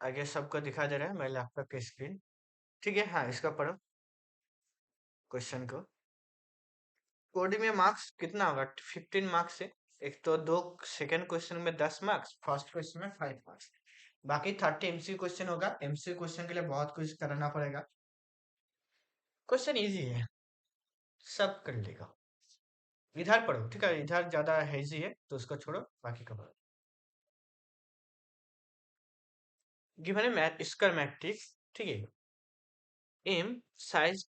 आगे सबको दिखा दे रहा है मेरे लैपटॉप की स्क्रीन। ठीक है, हाँ इसका पढ़ो क्वेश्चन को। कोडिंग में मार्क्स कितना होगा? 15 मार्क्स है। एक तो दो सेकंड क्वेश्चन में 10 मार्क्स, फर्स्ट क्वेश्चन में 5 मार्क्स। बाकी 30 एमसीक्यू क्वेश्चन होगा। एमसीक्यू क्वेश्चन के लिए बहुत कुछ करना पड़ेगा। क्वेश्चन इजी है, सब कर लेगा। इधर पढ़ो, ठीक है, इधर ज्यादा हेजी है तो उसको छोड़ो, बाकी का पढ़ो। गिवन है इसका मैट्रिक्स, ठीक है, M size,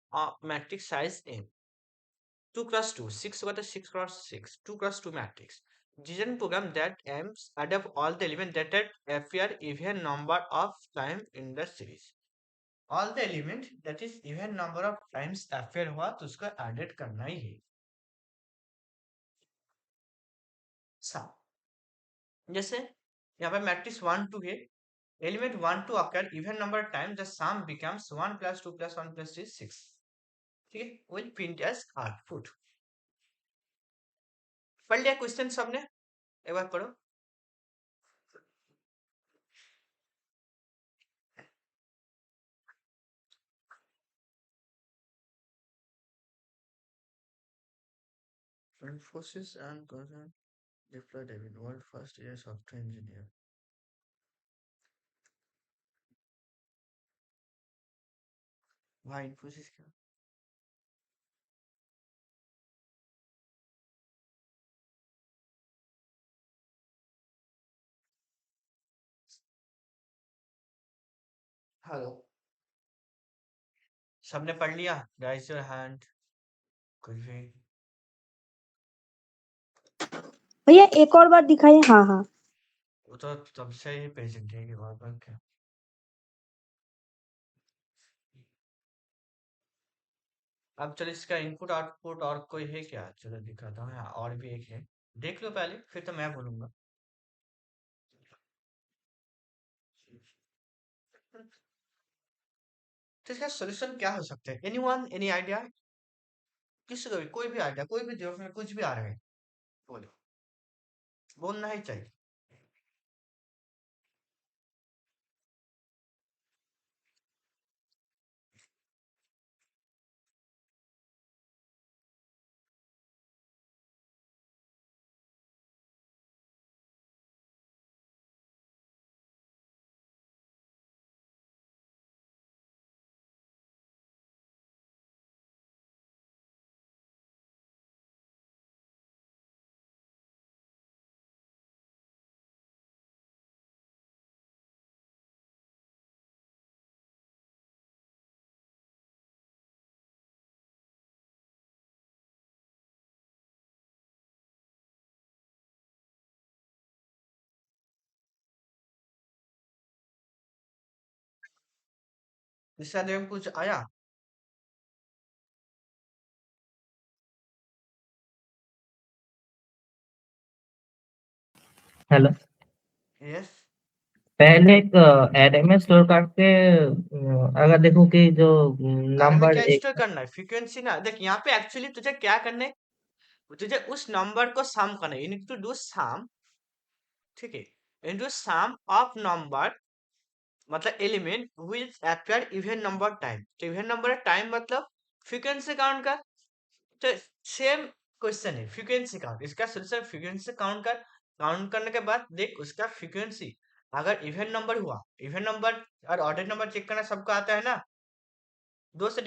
matrix size M 2 cross 2, 6 होगा तो 6 cross 6, 2 cross 2 matrix. Design program that aims add up all the elements that appear even number of time in the series. All the element that is even number of times appear हुआ तो उसको added करना ही है। सा जैसे यहाँ पे matrix 1 2 है, element 1 2 occur even number of times, the sum becomes 1 plus 2 plus 1 plus 3 6, ठीक है, will print as output। पढ़ लिया क्वेश्चन सबने? एक बार पढ़ो। Infosys and Cognizant deployed David, world first year software engineer. भाई इन्फोसिस क्या? हेलो, सबने पढ़ लिया? Rise your hand. कुछ भी? भैया एक और बार दिखाइए। हाँ हाँ वो तो तब से ही पेशेंट है कि बार क्या। अब चलो इसका इनपुट आउटपुट और कोई है क्या? चलो दिखाता हूँ। हाँ और भी एक है, देख लो पहले फिर तो मैं बोलूंगा। तो इसका सोल्यूशन क्या हो सकता है? Anyone, any idea? किसी को भी, कोई भी आइडिया, कोई भी दिमाग में कुछ भी आ रहा है बोलो, बोलना ही चाहिए। इससे आगे कुछ आया? Hello, yes. पहले एक एरे में स्टोर करके अगर देखो कि जो अरे में नंबर क्या एक स्टोर करना है? फ्रीक्वेंसी ना, देख यहाँ पे एक्चुअली तुझे क्या करना है, तुझे उस नंबर को सम करना है। You need to do sum, ठीक है, इनटू सम ऑफ नंबर, मतलब element which appear even number time. तो इवन नंबर टाइम मतलब फ्रीक्वेंसी काउंट कर। तो सेम क्वेश्चन है, फ्रीक्वेंसी काउंट, इसका सोल्यूशन फ्रीक्वेंसी काउंट कर। काउंट करने के बाद देख उसका फ्रीक्वेंसी अगर इवन नंबर हुआ, इवन नंबर और ऑर्डर नंबर चेक करना सबको आता है ना, दो से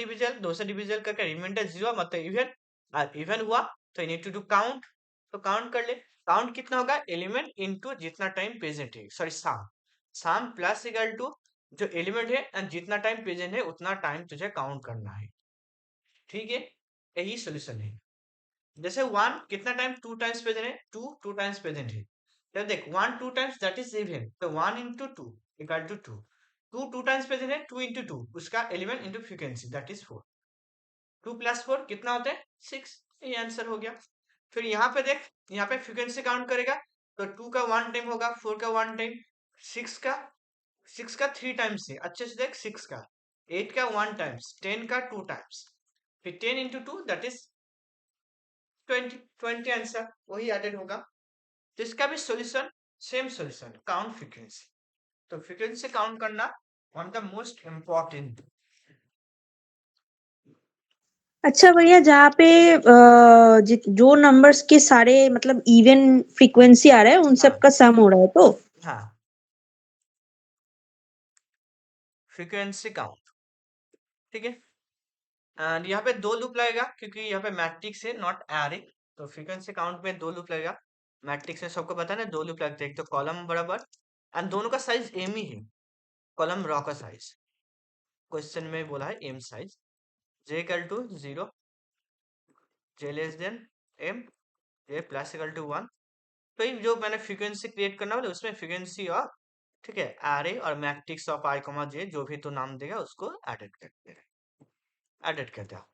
डिविजल करके रिमाइंडर 0 मतलब इवन। और इवन हुआ तो नीड टू डू काउंट, तो काउंट कर ले। काउंट कितना होगा? एलिमेंट इनटू जितना टाइम प्रेजेंट है, sorry sum, sum plus equal to जो एलिमेंट है एंड जितना टाइम प्रेजेंट है उतना टाइम तुझे काउंट करना है, ठीक है। यही सोल्यूशन है। जैसे वन कितना टाइम, टू टाइम्स प्रेजेंट है, टू टू टाइम्स प्रेजेंट है, तो देख one two times that is even, तो one into two equal to two. Two two times present है, टू इंटू टू उसका element into frequency that is 4। 2 plus 4 कितना होता है? 6। ये आंसर हो गया। फिर यहाँ पे देख, यहाँ पे फ्रीक्वेंसी काउंट करेगा तो 2 का 1 टाइम होगा, 4 का 1 टाइम, 6 का 6 का 3 टाइम्स है, अच्छे से देख, 6 का 8 का 1 टाइम्स, 10 का 2 टाइम्स, फिर 10 into two that is 20। 20 answer वही एडेड होगा। तो इसका भी solution same solution, count frequency. तो फ्रीक्वेंसी काउंट करना one of the most important. अच्छा भैया, जहाँ पे जो नंबर्स के सारे मतलब इवन फ्रीक्वेंसी आ रहा है उन सब हाँ का सम हो रहा है तो हाँ, फ्रीक्वेंसी काउंट, ठीक है। एंड यहाँ पे 2 लूप लगेगा क्योंकि यहाँ पे मैट्रिक्स है नॉट एरे, तो फ्रीक्वेंसी काउंट में 2 लूप लगेगा। मैट्रिक्स में सबको पता है ना 2 लूप लगते हैं, एक तो कॉलम बराबर, एंड दोनों का साइज एम ही है। कॉलम रॉ का साइज क्वेश्चन में बोला है M size, J equal to 0, J less than M, J plus equal to 1। तो ये जो मैंने फ्रीक्वेंसी क्रिएट करना वाला उसमें फ्रीक्वेंसी ऑफ, ठीक है, एरे और मैट्रिक्स ऑफ आई कॉमा जे जो भी तो नाम देगा उसको एडेड कर दिया।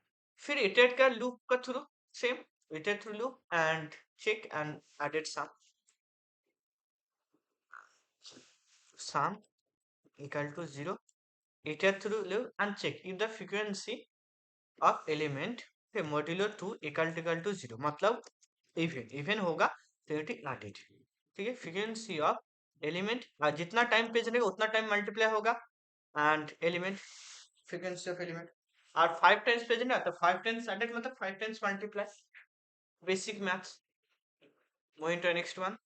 फिर इटरेट कर लूप का through, same iterate through loop and check and added sum equal to 0, iterate through loop and check if the frequency of element है modulo 2 equal to 0, मतलब इवन होगा तो इट एडेड, ठीक है। फ्रीक्वेंसी ऑफ एलिमेंट जितना time page रहेगा उतना time multiply होगा, and element frequency of element और 5 टाइम्स पेज ना तो 5 टाइम्स एडेड मतलब 5 times multiply. Basic maths. Moving to next one,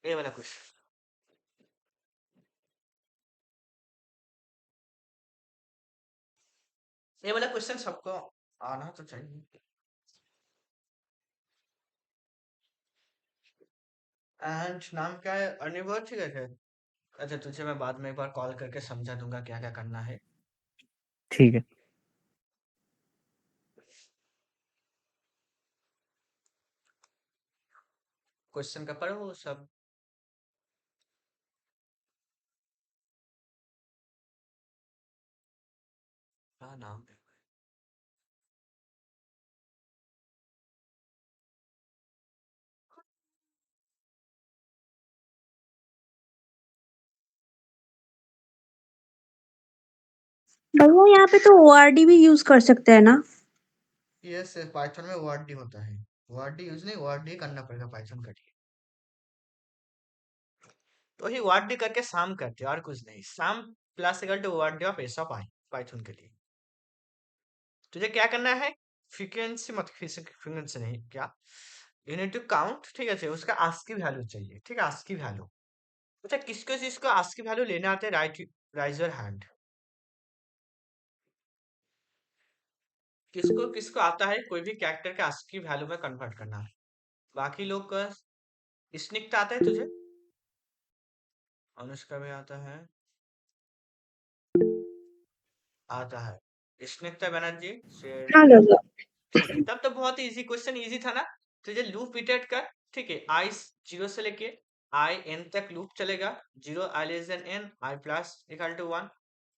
ये वाला क्वेश्चन, ये वाला क्वेश्चन सबको आना तो चाहिए। एंड नाम क्या है, अनिर्बाण, ठीक है। अच्छा तुझे मैं बाद में एक बार कॉल करके समझा दूंगा क्या क्या करना है। ठीक है। क्वेश्चन का पढ़ो सब। क्या नाम है, भैया यहाँ पे तो ओआरडी भी यूज कर सकते हैं ना? यस पाइथन में वर्ड डी होता है, वर्ड डी यूज नहीं, वर्ड डी करना पड़ेगा पाइथन का डी। तो ही वर्ड डी करके साम करते हैं और कुछ नहीं, sum plus equal to word D of S of I Python के लिए। तुझे क्या करना है, फ्रीक्वेंसी मत, फ्रीक्वेंसी नहीं क्या, यू नीड टू काउंट, ठीक है। उसका आस्की वैल्यू चाहिए, ठीक है, आस्की वैल्यू। अच्छा किसको चीज को आस्की वैल्यू लेने आते हैं, राइज योर हैंड। किसको किसको आता है कोई भी कैरेक्टर के आस्की वैल्यू में कन्वर्ट करना। बाकी लोग का स्निग्ध आता है तुझे, अनुष्का भी आता है, आता है स्निग्धा बनर्जी शेर, हाँ दादा। ठीक है। तब तो बहुत इजी क्वेश्चन, इजी था ना। तुझे लूप इटरेट कर, ठीक है, आई 0 से लेके आई एन तक लूप चलेगा, 0 i less than n, i plus equal to 1।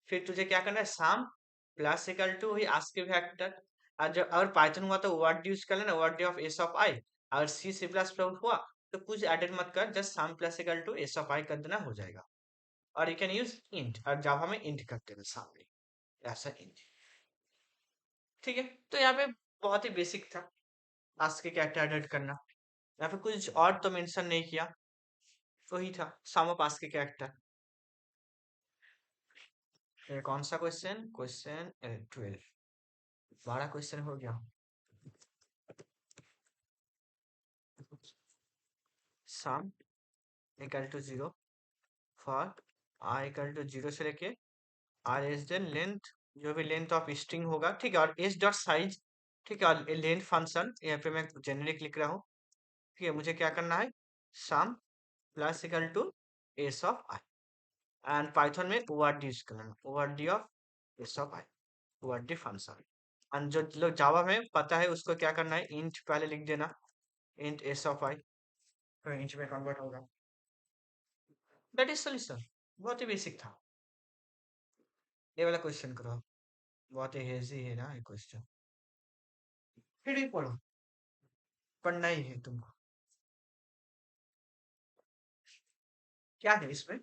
फिर तुझे क्या करना है, साम प्लस इक्वल टू ही आस्की वेक्टर, और जब अगर पाइथन हुआ तो वर्ड यूज कर लेना, वर्ड ऑफ एस ऑफ आई। अगर सी सी प्लस प्लस हुआ तो कुछ एडेड मत कर, just sum plus equal to s of i कर देना, हो जाएगा। और यू कैन यूज इंट, और जावा में इंट कर देना सामने, ऐसा इंट, ठीक है। तो यहाँ पे बहुत ही बेसिक था आस्की कैरेक्टर एडिट करना, यहाँ पे कुछ और तो मेंशन नहीं किया, वही था सम ऑफ आस्की कैरेक्टर। ये कौन सा क्वेश्चन, क्वेश्चन 12, 12 क्वेश्चन हो गया। Sum equal to 0 for I equal to 0 से लेके आर एस देन लेंथ, जो भी लेंथ ऑफ स्ट्रिंग होगा, ठीक है, और एस डॉट साइज, ठीक है, और लेंथ फंक्शन यहाँ पे मैं जेनेरिक लिख रहा हूँ, ठीक है। मुझे क्या करना है, sum plus equal to s of i, and Python में ओआरडी यूज करना, ORD of S of i, ORD function. And जो लोग जावा में पता है उसको क्या करना है, इंट पहले लिख देना, इंट एस ऑफ आई, तो इंच में कन्वर्ट होगा। दैट इज सॉल्यूशन, बहुत ही बेसिक था। ये वाला क्वेश्चन करो, बहुत ही हेजी है ना ये क्वेश्चन, फिर भी पढ़ो, पढ़ना ही है तुमको। क्या है इसमें,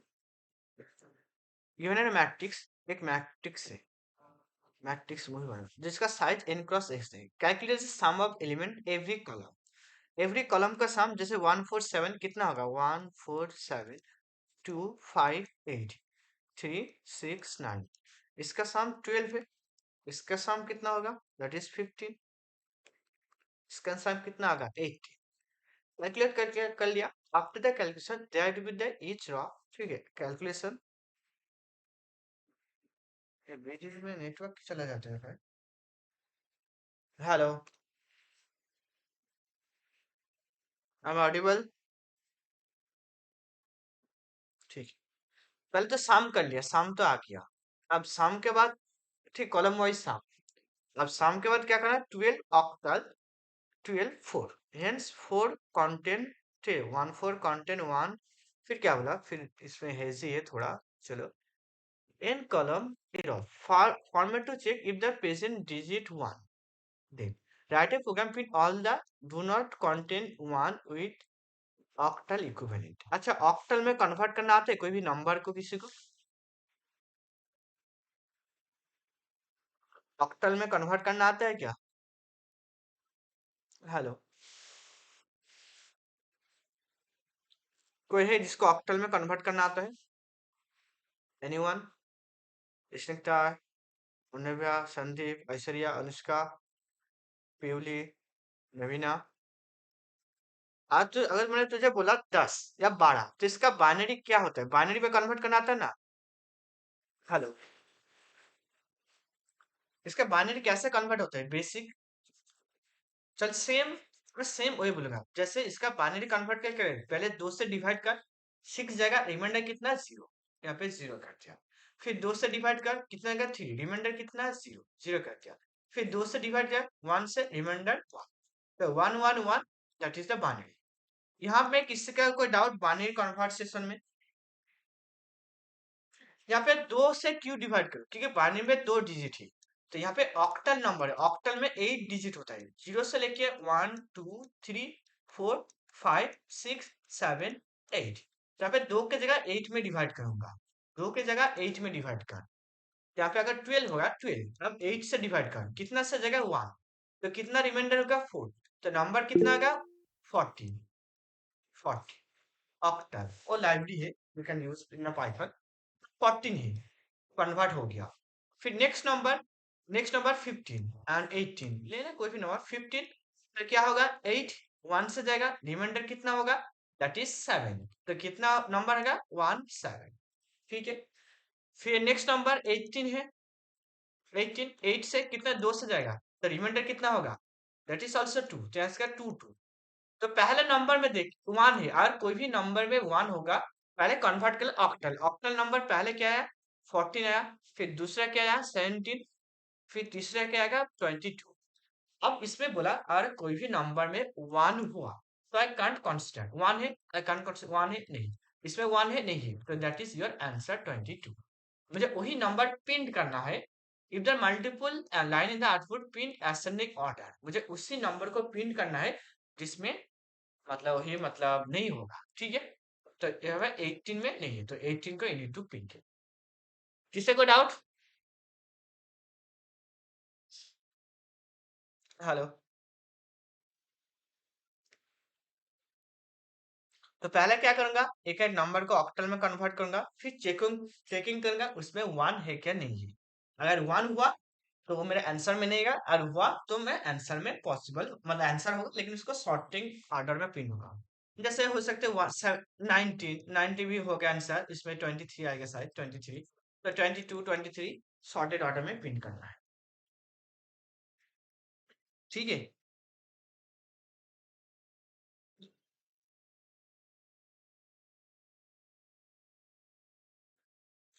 गिवन है मैट्रिक्स, एक मैट्रिक्स है, मैट्रिक्स वही बना जिसका साइज n क्रॉस x है, calculate the sum of element every column. Every column का सम जैसे 147 कितना होगा 147 2 5 8 3 6 9, इसका सम 12 है, इसका सम कितना होगा दैट इज 15, इसका सम कितना होगा 8। कैलकुलेट करके कर लिया। After the calculation that with the each raw, ठीक है कैलकुलेशन। बीच बीच में नेटवर्क चला जाता है भाई। Hello, I am Audible? ठीक, पहले तो सम कर लिया, सम तो आ गया। अब सम के बाद ठीक कॉलम वाइज सम, अब सम के बाद क्या करना है 12 ऑक्टल 12 4, हेंस 4 कंटेंट थे 1 4 कंटेंट 1, फिर क्या बोला, फिर इसमें हेजी है थोड़ा, चलो in column error format to check if the present digit 1, then write a program print all the do not contain 1 with octal equivalent। अच्छा octal में कन्वर्ट करना आता है कोई भी नंबर को, किसी को octal में कन्वर्ट करना आता है क्या? हेलो, कोई है जिसको octal में कन्वर्ट करना आता है? एनीवन? स्निग्धा, उन्नव्या, संदीप, ऐश्वर्या, अनुष्का, प्यूली, नवीना। आज तो अगर मैंने तुझे बोला 10 या 12 तो इसका बाइनरी क्या होता है, बाइनरी में कन्वर्ट करना आता है ना? हेलो, इसका बाइनरी कैसे कन्वर्ट होता है बेसिक, चल सेम, मैं सेम वही बोलूंगा जैसे इसका बाइनरी कन्वर्ट क्या करें, पहले 2 से डिवाइड कर, 6 जगह रिमाइंडर कितना 0, यहाँ पे 0 कर दिया। फिर 2 से डिवाइड कर कितना आएगा 3, रिमाइंडर कितना 0 0 कर दिया। फिर 2 से डिवाइड कर 1 से रिमाइंडर 1, तो 1 1 1, दैट इज द बाइनरी। यहाँ पे किसी का कोई डाउट बाइनरी कन्वर्सेशन में? यहाँ पे 2 से क्यों डिवाइड करो, क्योंकि बाइनरी में 2 डिजिट है, तो यहाँ पे ऑक्टल नंबर है, ऑक्टल में 8 डिजिट होता है, 0 से लेके 1 2 3 4 5 6 7 8, तो यहाँ पे 2 के जगह 8 में डिवाइड करूंगा, 2 के जगह 8 में डिवाइड कर, यहाँ पे अगर 12 होगा 12, अब 8 से डिवाइड कर, कितना से जगह 1, तो कितना रिमाइंडर होगा 4, तो नंबर कितना होगा 40, 40 ऑक्टल और लाइब्रेरी है, you can use in Python, 14 he convert हो गया। फिर नेक्स्ट नंबर 15 एंड 18 लेना, कोई भी नंबर 15, तो क्या होगा 8 1 से जाएगा, रिमाइंडर कितना होगा दैट इज 7, तो कितना नंबर होगा 1 7, ठीक है। फिर नेक्स्ट नंबर 18 है, 18 8 से कितना 2 से जाएगा, तो रिमाइंडर कितना होगा दैट इज ऑल्सो 2, तो इसका 2 2, तो पहले नंबर में देख 1 है, और कोई भी नंबर में 1 होगा पहले कन्वर्ट कर ऑक्टल, ऑक्टल नंबर पहले क्या है 14 आया, फिर दूसरा क्या आया 17, फिर तीसरा क्या आएगा 22। अब इसमें बोला अगर कोई भी नंबर में 1 हुआ तो आई कांट कंसिडर 1 है, आई कांट कंसिडर 1 है नहीं, इसमें 1 है नहीं है, तो दैट इज योर आंसर 22। मुझे वही नंबर प्रिंट करना है, if the multiple line in the output print ascending order, मुझे उसी नंबर को प्रिंट करना है जिसमें मतलब वही मतलब नहीं होगा, ठीक है। तो ये 18 में नहीं है, तो 18 को नीड टू प्रिंट। किसी को डाउट? हेलो, तो पहले क्या करूंगा एक एक नंबर को ऑक्टल में कन्वर्ट करूंगा, फिर चेकिंग करूंगा उसमें 1 है क्या नहीं है, अगर 1 हुआ तो वो मेरे आंसर में नहीं गया, और हुआ तो मैं आंसर में पॉसिबल मतलब आंसर होगा लेकिन उसको सॉर्टिंग ऑर्डर में प्रिंट होगा। जैसे हो सकते 90 भी हो गया आंसर, इसमें 23 आएगा शायद 23, तो 22 23 सॉर्टेड ऑर्डर में प्रिंट करना है, ठीक है।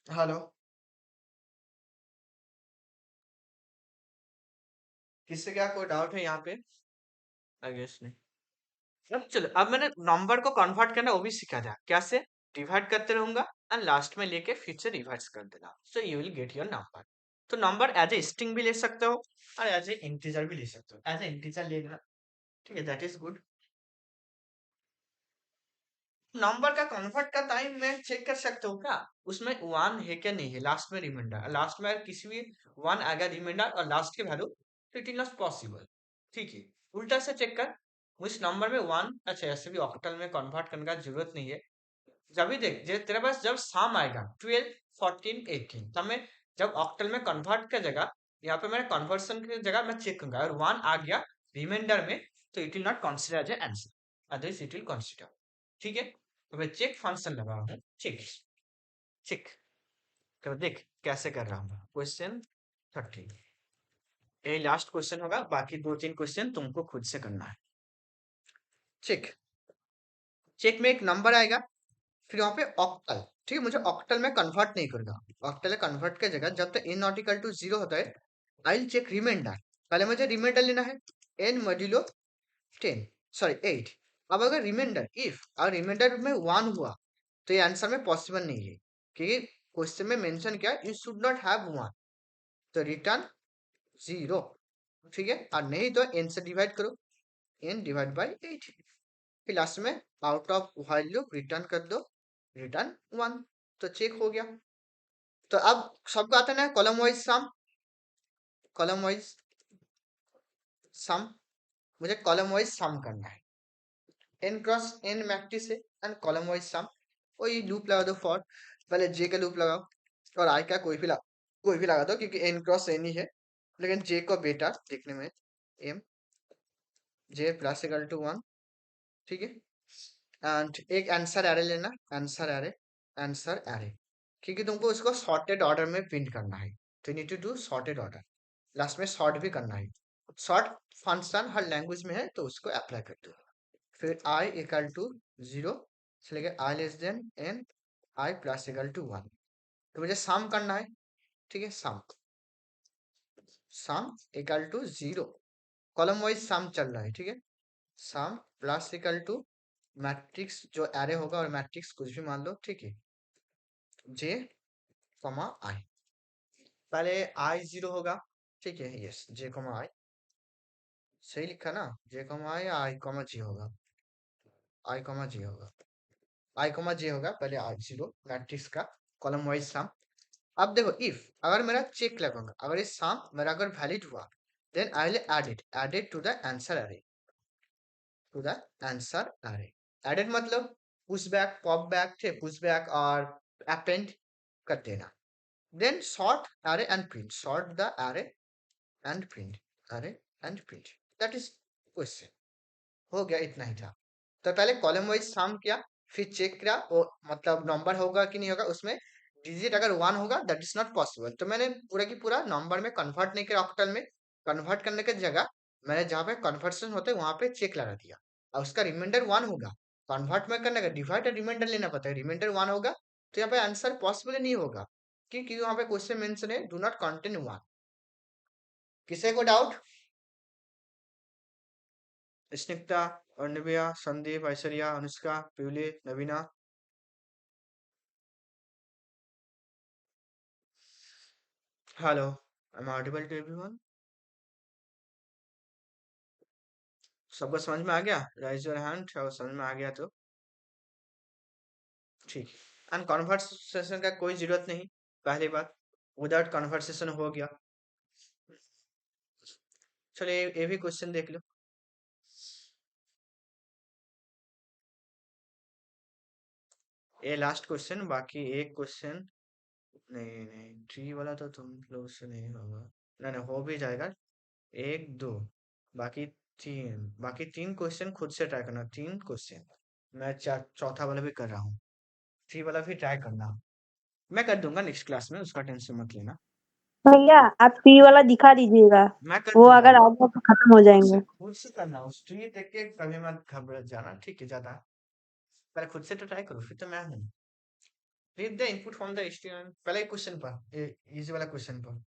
हेलो, किससे क्या कोई डाउट है यहाँ पे? आई गेस नहीं। अब चलो, अब मैंने नंबर को कन्वर्ट करना वो भी सिखा दिया, कैसे डिवाइड करते रहूंगा एंड लास्ट में लेके फिर से रिवर्स कर देना, so you will get your number. तो नंबर एज ए स्ट्रिंग भी ले सकते हो और एज ए इंटीजर भी ले सकते हो, एज ए इंटीजर लेना, ठीक है दैट इज गुड। नंबर का कन्वर्ट का टाइम में चेक कर सकते हो क्या, उसमें 1 है क्या नहीं है, लास्ट में रिमाइंडर, लास्ट में अगर किसी भी 1 आ गया रिमाइंडर और लास्ट की वैल्यू, तो इट इज नॉट पॉसिबल, ठीक है। उल्टा से चेक कर, उस नंबर में 1, अच्छा ऐसे भी ऑक्टल में कन्वर्ट करने का जरूरत नहीं है। जब भी देख तेरे पास जब सम आएगा 12, 14, 18, तब मैं जब ऑक्टल में कन्वर्ट का जगह, यहाँ पे मैंने कन्वर्सन की जगह मैं चेक करूंगा, और 1 आ गया रिमाइंडर में, तो it will not consider as answer, otherwise it will consider. ठीक है, तो मैं चेक फंक्शन लगा हूँ, चेक चेक। तो देख कैसे कर रहा हूँ। क्वेश्चन 30, ये लास्ट क्वेश्चन होगा, बाकी 2-3 क्वेश्चन तुमको खुद से करना है। चेक चेक में एक नंबर आएगा, फिर वहां पे ऑक्टल, ठीक है, मुझे ऑक्टल में कन्वर्ट नहीं करूंगा। ऑक्टल में कन्वर्ट की जगह जब तक n नॉट इक्वल टू 0 होता है, आई विल चेक रिमाइंडर। पहले मुझे रिमाइंडर लेना है, n मॉड्यूलो 10, सॉरी 8। अब अगर रिमाइंडर, इफ अगर रिमाइंडर में 1 हुआ तो ये आंसर में पॉसिबल नहीं है, क्योंकि क्वेश्चन में मेंशन किया यू शुड नॉट हैव 1, तो रिटर्न 0। ठीक है, और नहीं तो n से डिवाइड करो, n डिवाइड बाई 8, फिर लास्ट में out of while loop return कर दो, रिटर्न 1, तो चेक हो गया। तो अब सबको आता है ना कॉलम वाइज सम, कॉलम वाइज सम, मुझे कॉलम वाइज सम करना है, n क्रॉस n मैट्रिक्स है एंड कॉलम वाइज सम। वही लूप लगा दो फॉर, पहले j का लूप लगाओ और i का कोई भी लगा दो, क्योंकि n क्रॉस n ही है, लेकिन j को बेटा देखने में m j plus equal to 1। ठीक है, एंड एक आंसर एरे लेना, आंसर एरे, क्योंकि तुमको उसको सॉर्टेड ऑर्डर में प्रिंट करना है, तो need to do sorted order, last में सॉर्ट भी करना है। सॉर्ट फंक्शन हर लैंग्वेज में है, तो उसको अप्लाई कर दो। फिर i इक्वल टू 0 चलेगा, i less than n, i plus equal to 1, तो मुझे सम करना है। ठीक है, sum equal to 0, column wise sum चल रहा है। ठीक है, sum plus equal to matrix जो एरे होगा, और मैट्रिक्स कुछ भी मान लो, ठीक है, j कॉमा i, पहले i 0 होगा, ठीक है, यस j कॉमा i, सही लिखा ना, j comma i comma j होगा, i कॉमा j होगा, i कॉमा j होगा, पहले i 0 मैट्रिक्स का कॉलम वाइज सम। अब देखो, इफ अगर मेरा चेक लगाऊंगा, अगर ये सम मेरा अगर वैलिड हुआ, then I will add it to the answer array, to the answer array. Added मतलब पुश बैक, पॉप बैक थे, पुश बैक और अपेंड कर देना। Then sort array and print, sort the array and print, array and print, that is question. हो गया, इतना ही था। तो पहले कॉलम वाइज सम किया, फिर चेक किया वो मतलब नंबर होगा कि नहीं होगा, उसमें डिजिट अगर 1 होगा दैट इज नॉट पॉसिबल, तो मैंने पूरा की पूरा नंबर में कन्वर्ट नहीं किया ऑक्टल में। कन्वर्ट करने की जगह मैंने जहाँ पे कन्वर्सन होते हैं वहां पे चेक लगा दिया, और उसका रिमाइंडर 1 होगा। कन्वर्ट में करने का डिवाइड और रिमाइंडर लेना पड़ता है, रिमाइंडर 1 होगा तो यहाँ पे आंसर पॉसिबल नहीं होगा, क्योंकि वहां पे क्वेश्चन मेंशन है डू नॉट कंटेन 1। किसी को doubt? Snigdha, Arnavya, Sandeep, Aishwarya, Anushka, Pyuli, Naveena. Hello, I am audible to everyone? सबको समझ में आ गया? राइज योर हैंड अगर समझ में आ गया तो ठीक। एंड कन्वर्सेशन का कोई जरूरत नहीं, पहली बात विदाउट कन्वर्सेशन हो गया। चलो ये भी क्वेश्चन देख लो। ये लास्ट क्वेश्चन, बाकी एक क्वेश्चन नहीं नहीं, ट्री वाला तो तुम लोग से नहीं होगा, नहीं नहीं हो भी जाएगा, 1 2, बाकी 3, बाकी 3 क्वेश्चन खुद से ट्राई करना, 3 क्वेश्चन। मैं चौथा वाला भी कर रहा हूँ, 3 वाला भी ट्राई करना, मैं कर दूंगा नेक्स्ट क्लास में, उसका टेंशन मत लेना। भैया आप पी वाला दिखा दीजिएगा, मैं कर वो दूंगा, अगर आ गया तो खत्म हो जाएंगे। खुद से करना, उस ट्री देख के कभी मत घबरा जाना, ठीक है, ज्यादा पहले खुद से तो ट्राई करो, फिर तो मैं हूँ। Read the input from the HTML, पहले क्वेश्चन पर, इजी वाला क्वेश्चन पर।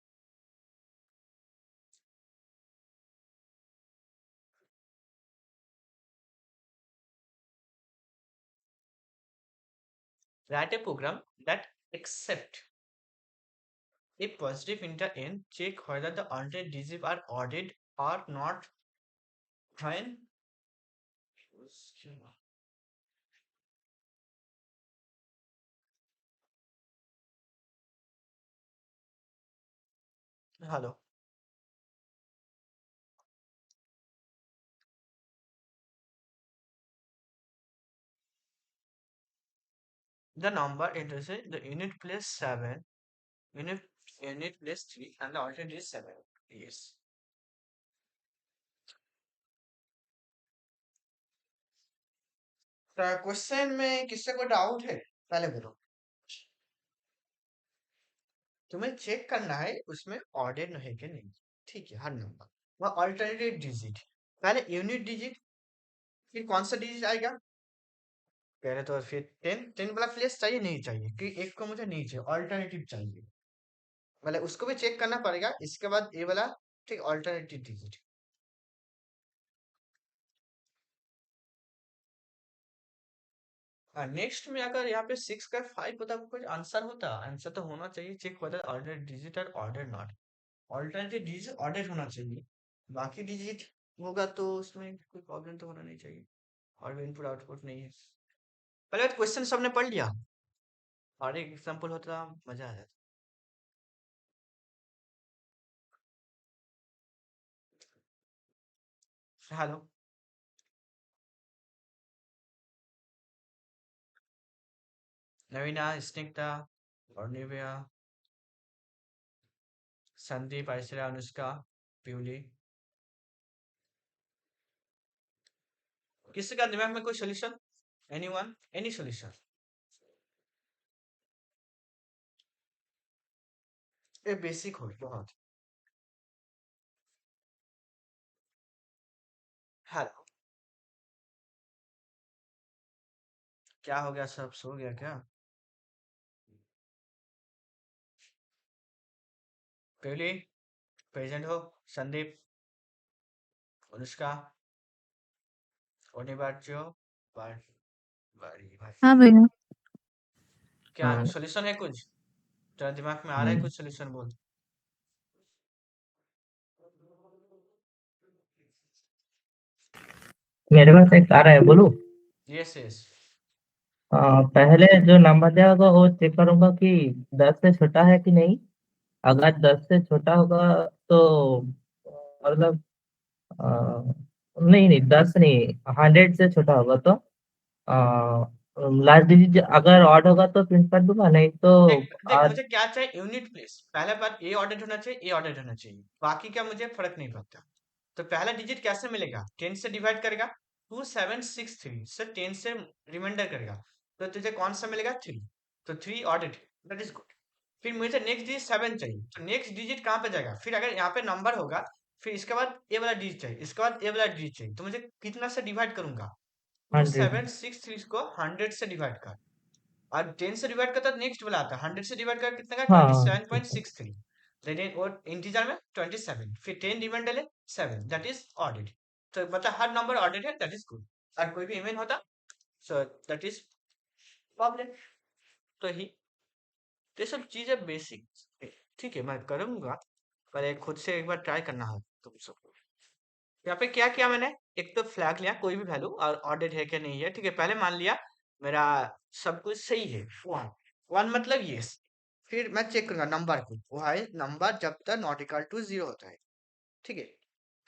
Write a program that accept a positive integer n, check whether the alternate digits are ordered or not when hello. the number enters the unit place 7, unit place 3 and the alternate is 7. Yes. Question में किससे को doubt है पहले बोलो। तुम्हें check करना है उसमें ऑर्डर है कि नहीं, ठीक है, हर नंबर वह अल्टरनेटिव डिजिट, पहले यूनिट डिजिट फिर कौन सा डिजिट आएगा, पहले तो फिर 10 वाला प्लेस चाहिए नहीं चाहिए कि एक को मुझे नहीं चाहिए, अल्टरनेटिव चाहिए, मतलब उसको भी चेक करना पड़ेगा। इसके बाद ये वाला, ठीक, अल्टरनेटिव डिजिट। नेक्स्ट में अगर यहाँ पे 6 का 5 होता कुछ आंसर होता, आंसर तो होना चाहिए चेक होता ऑर्डर डिजिट और order not, alternative digit order होना चाहिए, बाकी डिजिट होगा तो उसमें कोई प्रॉब्लम तो होना नहीं चाहिए, और इनपुट आउटपुट नहीं है। पहले क्वेश्चन सबने पढ़ लिया और एक एग्जांपल होता मजा आ जाता। हेलो नवीना, स्निग्धा और निव्या, संदीप, ऐश्वर्या, अनुष्का, प्यूली, किसी का दिमाग में कोई सोल्यूशन, एनीवन, एनी सोल्यूशन? ये बेसिक हो बहुत। हेलो, क्या हो गया, सब सो गया क्या? प्यूली प्रेजेंट हो, संदीप, अनुष्का, अनिवार्य, बारी भाई, हाँ भैया। क्या हाँ। सोल्यूशन है कुछ? तेरा दिमाग में आ रहा है हम्म, कुछ सोल्यूशन, बोल। मेरे पास एक आ रहा है, बोलूं? Yes yes. पहले जो नंबर दिया होगा वो चेक करूंगा कि 10 से छोटा है कि नहीं। अगर 10 से छोटा होगा तो मतलब नहीं नहीं, 10 नहीं, 100 से छोटा होगा तो लास्ट डिजिट अगर ऑड होगा तो प्रिंट कर दूंगा, नहीं तो देख देख, आज। मुझे क्या चाहिए, यूनिट प्लेस, पहला बात ए ऑर्डर होना चाहिए, ए ऑर्डर होना चाहिए, बाकी क्या मुझे फर्क नहीं पड़ता। तो पहला डिजिट कैसे मिलेगा, 10 से डिवाइड करेगा, 2763 से 10 से रिमाइंडर करेगा, तो तुझे कौन सा मिलेगा, 3, तो 3 ऑर्डर, दैट इज गुड। फिर मुझे नेक्स्ट डिजिट 7 चाहिए, तो नेक्स्ट डिजिट कहाँ पे जाएगा, फिर अगर यहाँ पे नंबर होगा, फिर इसके बाद ए वाला डिजिट चाहिए, इसके बाद ए वाला डिजिट चाहिए, तो मुझे कितना से डिवाइड करूंगा, 100। 2763 को 100 से डिवाइड कर, और 10 से डिवाइड करता तो नेक्स्ट वाला आता है, 100 से डिवाइड कर कितना का, हाँ ठीक है। 27.63, देन और इंटीजर में 27, फिर 10 रिमाइंडर है 7, दैट इज ऑर्डर। तो मतलब हर नंबर ऑर्डर है, दैट इज गुड। और कोई भी इवन होता, सो दैट इज प्रॉब्लम। तो ही ये सब चीजें बेसिक, ठीक है, मैं करूंगा, पर एक खुद से एक बार ट्राई करना है तुम सबको। यहाँ पे क्या किया मैंने, एक तो फ्लैग लिया कोई भी वैल्यू और ऑर्डर है क्या नहीं है, ठीक है, पहले मान लिया मेरा सब कुछ सही है, वन, वन मतलब यस। फिर मैं चेक करूंगा नंबर को, वो है नंबर जब तक नॉट इक्वल टू 0 होता है, ठीक है।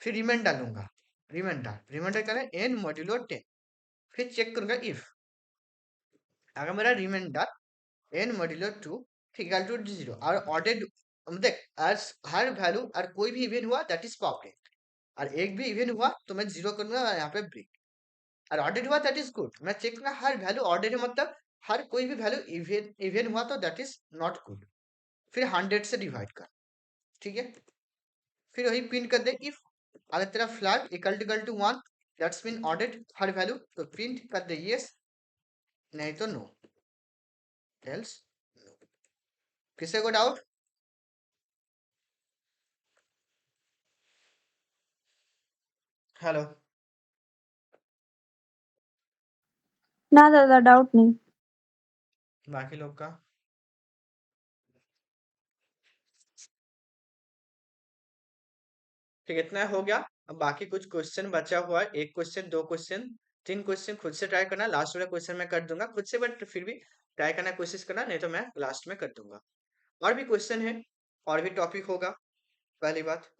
फिर रिमाइंडर डालूंगा, रिमाइंडर करें एन मॉड्यूलो 10, फिर चेक करूंगा इफ अगर मेरा reminder N modulo 2 equal to 0 और ऑर्डर, देख as हर वैल्यू और कोई भी इवेंट हुआ दैट इज पॉपुलेट, और एक भी इवेंट हुआ तो मैं 0 करूंगा यहाँ पे ब्रेक, और ऑर्डर हुआ दैट इज गुड, मैं चेक करूंगा हर वैल्यू ऑर्डर है, मतलब हर कोई भी वैल्यू इवेंट इवेंट हुआ तो दैट इज नॉट गुड, फिर 100 से डिवाइड कर, ठीक है। फिर वही प्रिंट कर दे इफ अगर तेरा flag equal to 1 that's mean order हर वैल्यू, तो प्रिंट कर दे यस, नहीं तो नो, एल्स नो। किसी को डाउट? हेलो, ना दादा, डाउट नहीं। बाकी लोग का? ठीक, इतना हो गया। अब बाकी कुछ क्वेश्चन बचा हुआ है, एक क्वेश्चन, दो क्वेश्चन, तीन क्वेश्चन खुद से ट्राई करना, लास्ट वाला क्वेश्चन मैं कर दूंगा खुद से, बट फिर भी ट्राई करना कोशिश करना, नहीं तो मैं लास्ट में कर दूंगा। और भी क्वेश्चन है और भी टॉपिक होगा, पहली बात।